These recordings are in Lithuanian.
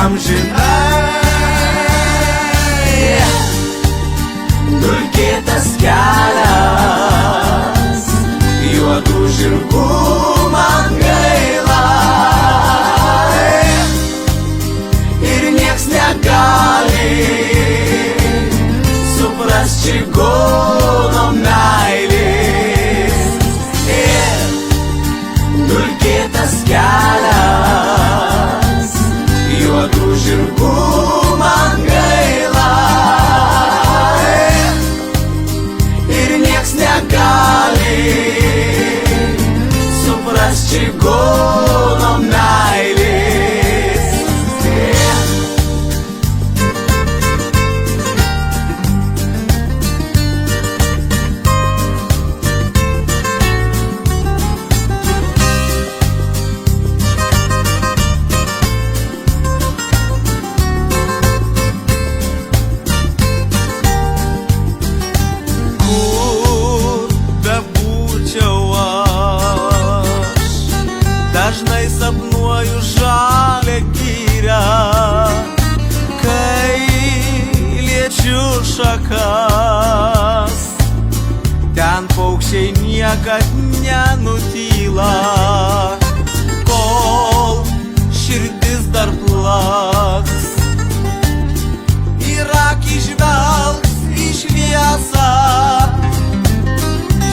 amžinai. Dulkėtas kelias, juodų žirgų man gaila, ir nieks negali suprast čigono meilės. Dulkėtas kelias, juodų žirgų man gaila, ir nieks negali suprast čigono meilės. Dažnai sapnuoju žalią girią, kai liečiu šakas. Ten paukščiai niekad nenutyla, kol širdis dar plaks. Ir akys žvelgs į šviesą,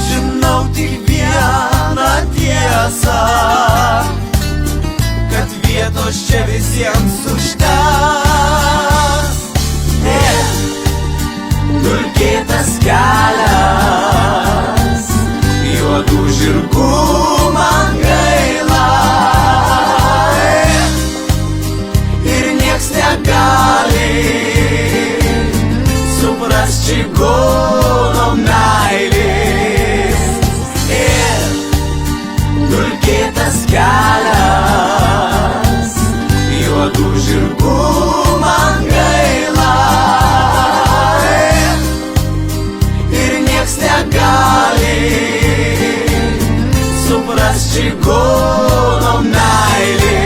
žinau tik vieną tiesą, kad vietos čia visiems užteks. Dulkėtas kelias, juodų žirgų man gaila, ir nieks negali suprast čigono meilės. Dulkėtas kelias, juodų žirgų man gaila, ir nieks negali suprast čigono meilės.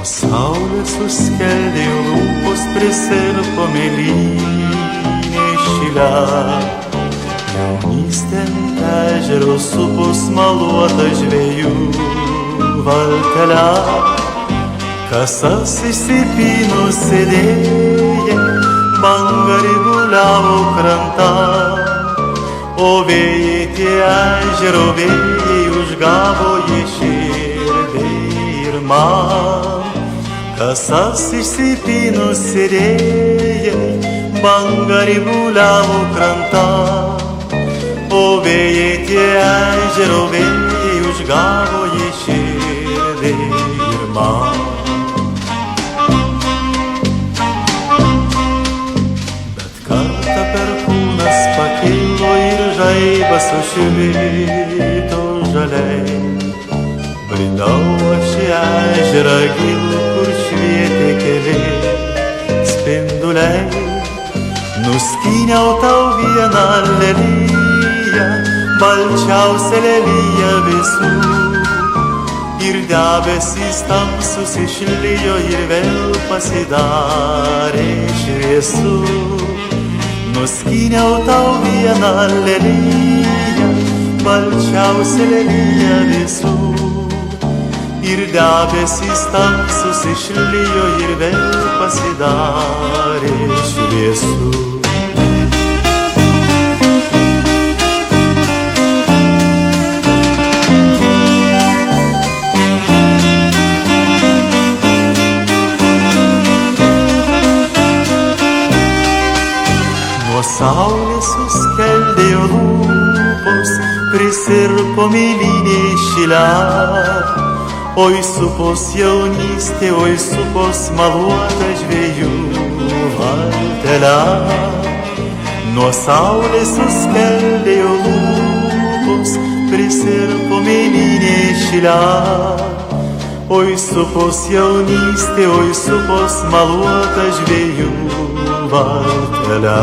Saulė suskeldėjo lūpos, prisirpo mėlynė šilę. Jaunystė ežero supo smaluota žvejų valtelę. Kasas išsipyno sėdėjai, banga riguliavo krantą, o vėjai tie ežero vėjai užgavo jį širdį ir man. Kasas išsipyno sėdėjai, banga riguliavo krantą, o vėjai tie ežero vėjai užgavo jį širdį ir man. Bet kartą perkūnas pakilo ir žaibas sušvito žaliai. Bridau aš į ežerą gilų, kur švietė keli spinduliai. Nuskyniau tau vieną leliją, balčiausią leliją visų. Ir debesys tamsus išlijo ir vėl pasidarė šviesu. Nuskyniau tau vieną leliją, balčiausią leliją visų. Ir debesys tamsus išlijo ir vėl pasidarė šviesu. Nuo saulės suskeldėjo lūpos, prisirpo mėlynė šilę. Oi supos jaunystė, oi supos maluota žvejų valtelę. Nuo saulės suskeldėjo lūpos, prisirpo mėlynė šilę. Oi supos jaunystė, oi supos maluota žvejų valtelę.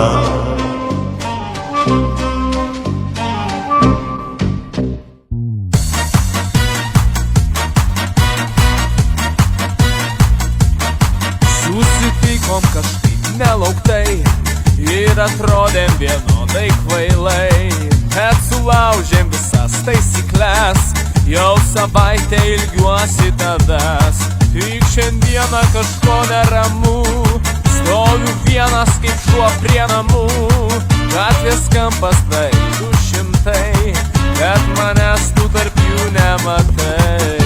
atrodėm vienodai kvailai, bet sulaužėm visas taisyklės. Jau savaitę ilgiuosi tavęs, tik šiandieną kažko neramu. Stoviu vienas kaip šuo prie namų, gatvės kampas tai 200, bet manęs tu tarp jų nematai.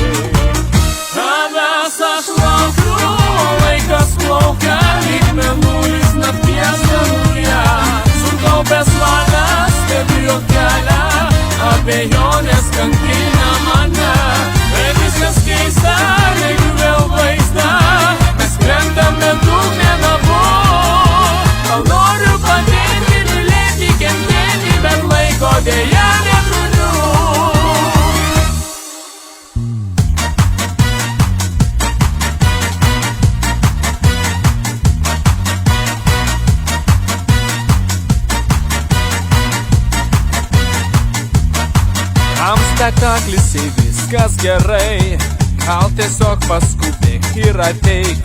Tavęs aš laukiu, laikas plaukia, lyg mėnulis nakties danguje. Sukaupęs valias, stebiu kelią, abejonės kankina mane. Tai viskas keista, lygiu vėl vaizdą, mes krentame dugne nabu. Gal noriu padėti, mylėti, kentėti, bet laiko dėja neturiu. Tam spektaklis į viskas gerai, gal tiesiog paskubėk ir ateik.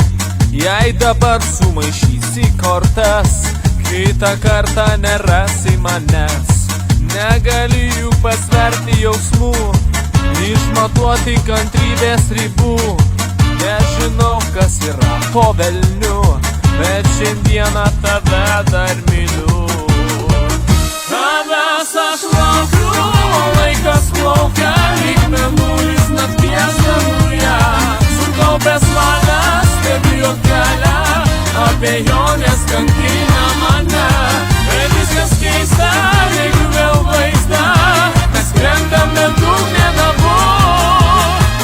Jei dabar sumaišysi kortas, kitą kartą nerasi manęs. Negali juk pasverti jausmų, išmatuoti kantrybės ribų. Nežinau, kas yra po velniu, bet šiandieną tave dar myliu. Tavęs aš laukiu, laikas plaukia, lyg mėnulis nakties danguje. Sukaupęs valias, stebiu kelią, abejonės kankina mane. Tai viskas keista, lygiu vėl vaizdą, mes krentame dugne nabu.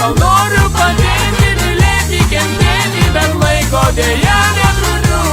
Gal noriu padėti, mylėti, kentėti, bet laiko dėja neturiu.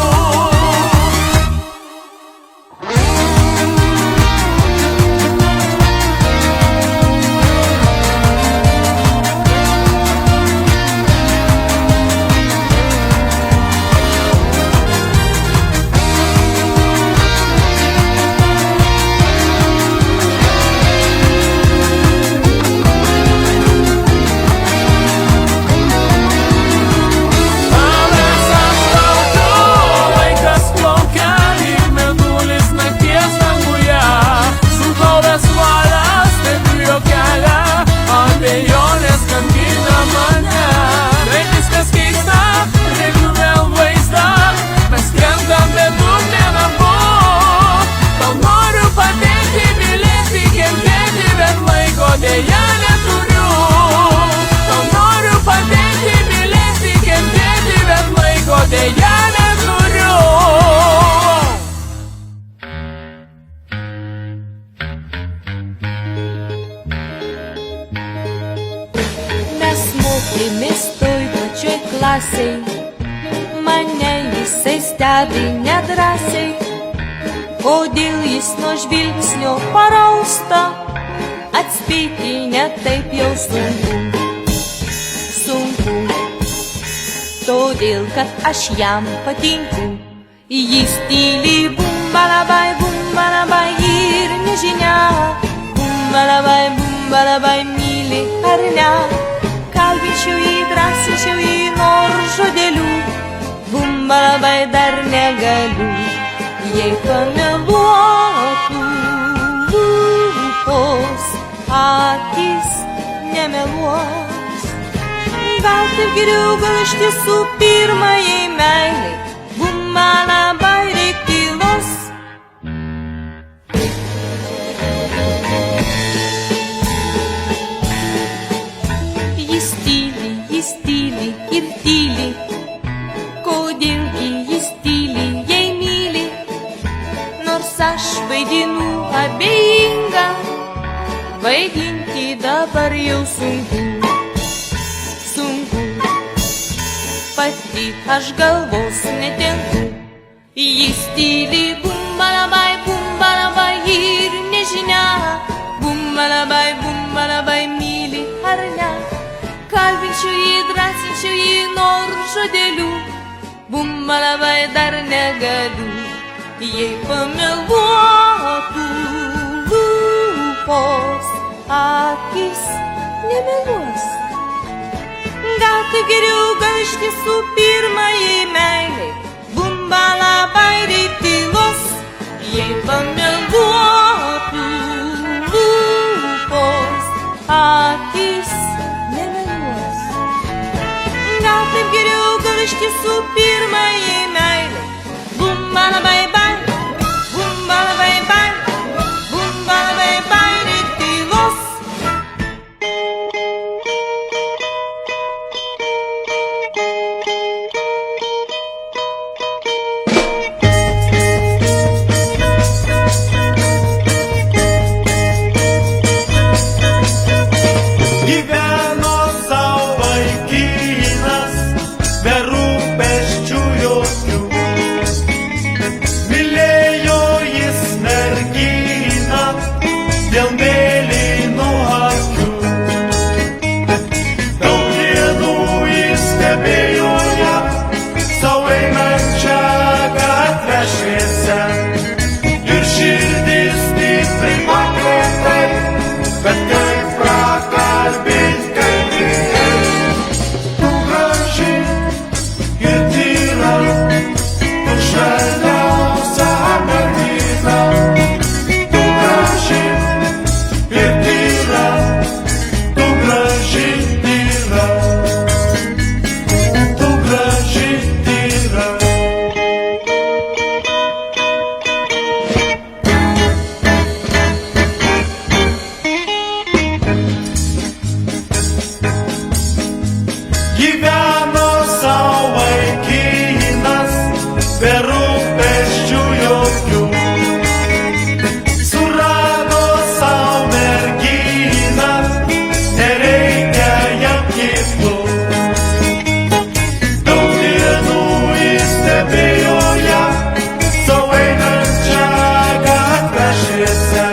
Mane jisai stebi nedrąsiai, kodėl jis nuo žvilgsnio parausta, atspėti netaip jau sunku, todėl kad aš jam patinku. Jis tyliai bumbalabai ir nežinia, bumbalabai myli ar ne. Kalbinčiau jį, drąsinčiau jį nors žodeliu, bumbalabai dar negaliu. Jei pameluotų lūpos, akis nemeluos. Gal taip geriau, gal iš tiesų pirmajai meilei, bumbalabai reik tylos. Jis tyli ir tyli, kodėlgi jis tyli, jei myli. Nors aš vaidinu abejinga, vaidinti dabar jau sunku. Pati aš galvos netenku. Jis tyli bumbalabai ir nežinia, bumbalabai myli ar ne. Kalbinčiau jį, drąsinčiau jį nors žodeliu, bumbalabai dar negaliu. Jei pameluotų lūpos, akis nemeluos. Gal tai geriau, gal iš tiesų pirmajai meilei, bumbalabai reik tylos. jei pameluotų lūpos, akys nemeluos. Gal taip geriau, gal iš tiesų pirmajai meilė. Bumbala bai bai, bumbala bai bai, bumbala bai bai, reik tylos. Gyveno sau vaikinas, be rūpesčių jokių. Mylėjo jis merginą dėl mėlynų akių. Daug dienų jis stebėjo ją, sau einančią gatvę šviesią. Ir širdis stipriai pakreipė, bet kaip prakalbint, kaip prieit. Tu graži ir tyra, tu švelniausia mergina. Tu graži ir tyra, tu graži tyra, tu graži tyra. Gyveno sau vaikinas, be rūpesčių jokių. Surado sau merginą, nereikia jam kitų. Daug dienų jis stebėjo ją, sau einančią gatvę šviesią.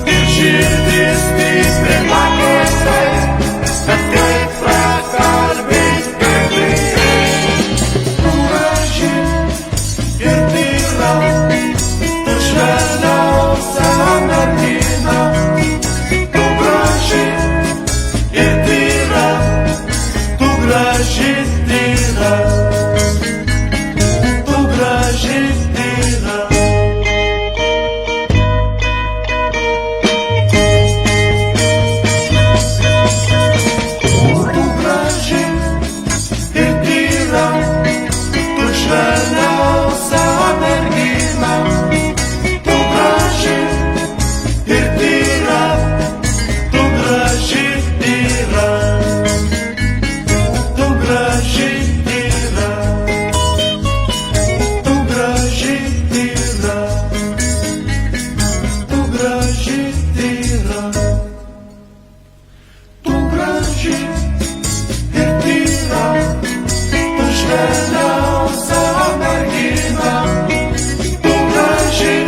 Ir širdis stipriai pakreipė, bet kaip prakalbint, kaip prieit. Tu graži ir tyra, tu švelniausia mergina. Tu graži ir tyra, tu graži tyra, tu graži tyra. Tu graži ir tyra, tu švelniausia mergina. Tu graži ir tyra, tu graži tyra, tu graži tyra, tu graži tyra, tu graži tyra. Tu graži ir tyra, tu švelniausia mergina. Tu graži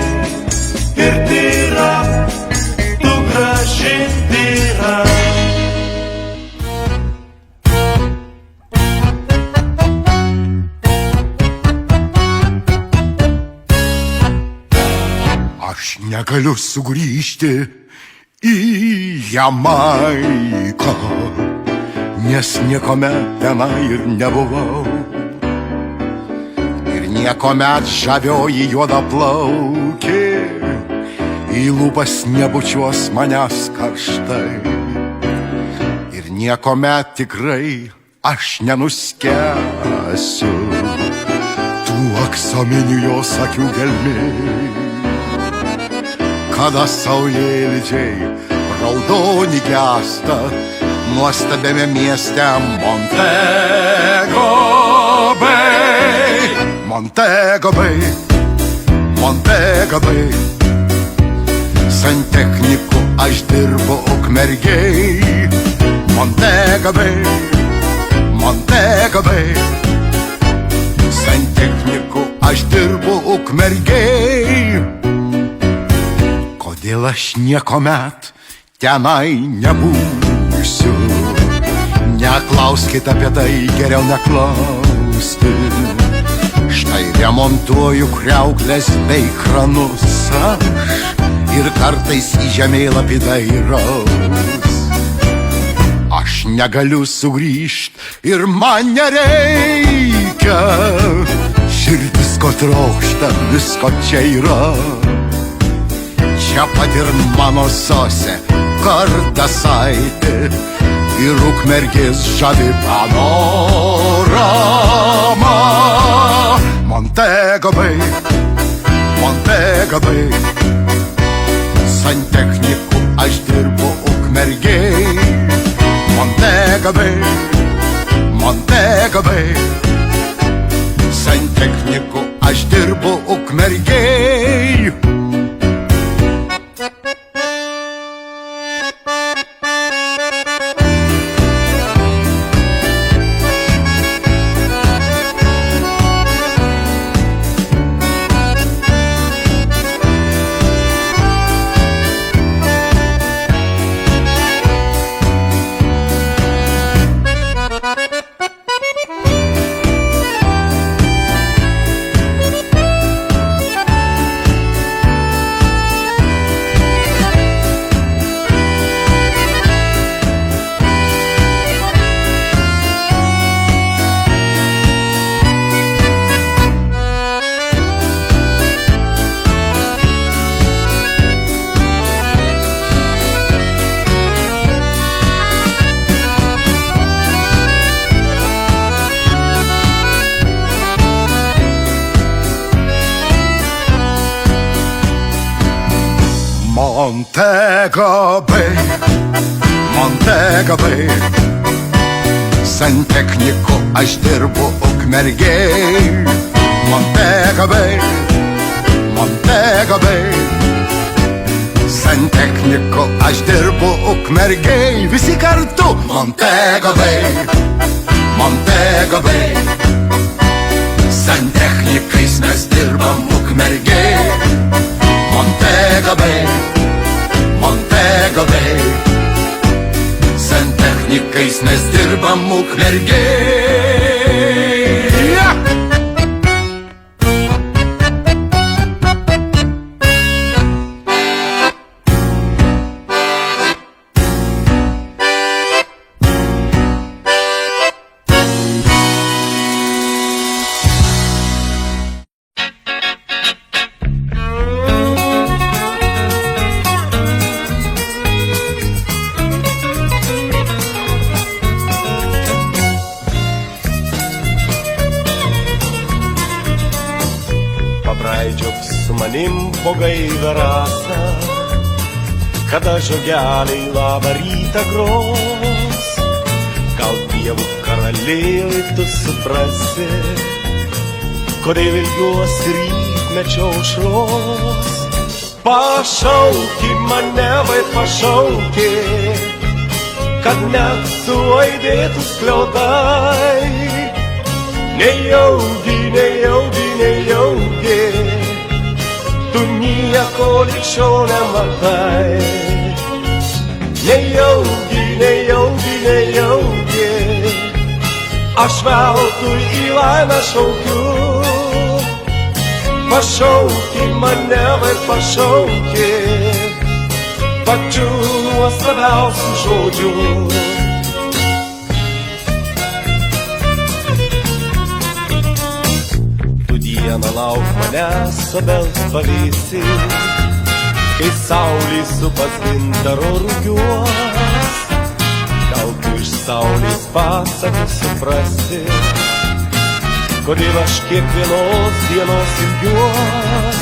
ir tyra, tu graži tyra. Aš negaliu sugrįžti į Jamaiką, nes niekuomet tenai ir nebuvau. Ir niekuomet žavioji juodaplaukė į lūpas nebučiuos manęs karštai. Ir niekuomet tikrai aš nenuskęsiu tų aksominių jos akių gelmių. Kada saulėlydžiai raudoni gęsta nuostabiame mieste Montego Bay. Montego Bay, Montego Bay. Santechniku aš dirbu Ukmergėj. Montego Bay, Montego Bay. Santechniku aš dirbu Ukmergėj. Kodėl aš niekuomet tenai nebūsiu? Neklauskit apie tai, geriau neklausti. Štai remontuoju kriauklės bei kranus aš ir kartais į žemėlapį dairaus. Aš negaliu sugrįžt ir man nereikia širdis ko trokšta, visko čia yra. Čia pat ir mano sosė, Kardasaitė, ir Ukmergės žavi panorama. Montega Bay, Montega Bay, santechniku aš dirbu Ukmergėj. Montega Bay, Montega Bay, santechniku aš dirbu Ukmergėj. Montega Bay, Montega Bay, santechniku aš dirbu Ukmergėj. Montega Bay, Montega Bay, santechniku aš dirbu Ukmergėj. Visi kartu Montega Bay, Montega Bay, santechnikais mes dirbam Ukmergėj. Montega Bay, Montega Bay, santechnikais mes dirbam Ukmergėj. Pabraidžiok su manim po gaivę rasą, kada žiogeliai labą rytą gros. Gal dievų karaliai tu suprasi, kodėl ilgiuosi rytmečio aušros. Pašauki mane, vai pašauki, kad net suaidėtų skliautai. Nejaugi, nejaugi, nejaugi, tu nieko lig šiol nematai. Nejaugi, nejaugi, nejaugi, aš veltui į laimę šaukiu. Pašauki mane, vai pašauki, pačiu nuostabiausiu žodžiu. Dieną lauk manęs obels pavėsy, kai saulė supas gintaro rugiuos. Gal tu iš saulės pasakų suprasi, kodėl aš kiekvienos dienos ilgiuos.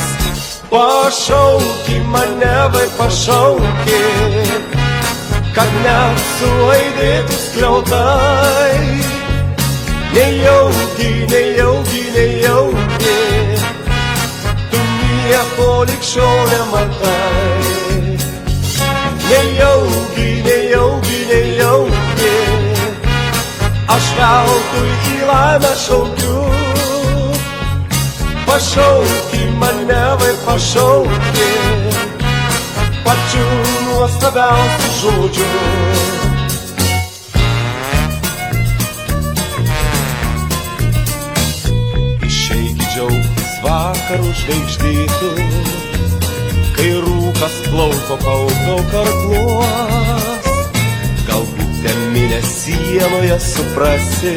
Pašauki mane, vai pašauki, kad net suaidėtų skliautai. Nejaugi, nejaugi, nejaugi, tu nieko lig šiol nematai. Nejaugi, nejaugi, nejaugi, aš veltui į laimę šaukiu. Pašauki mane, vai pašauki, pačiu nuostabiausiu žodžiu. Vakarų žvaigždėtų, kai rūkas plauko paukau karkluos. Galbūt ten mėnesienoje suprasi,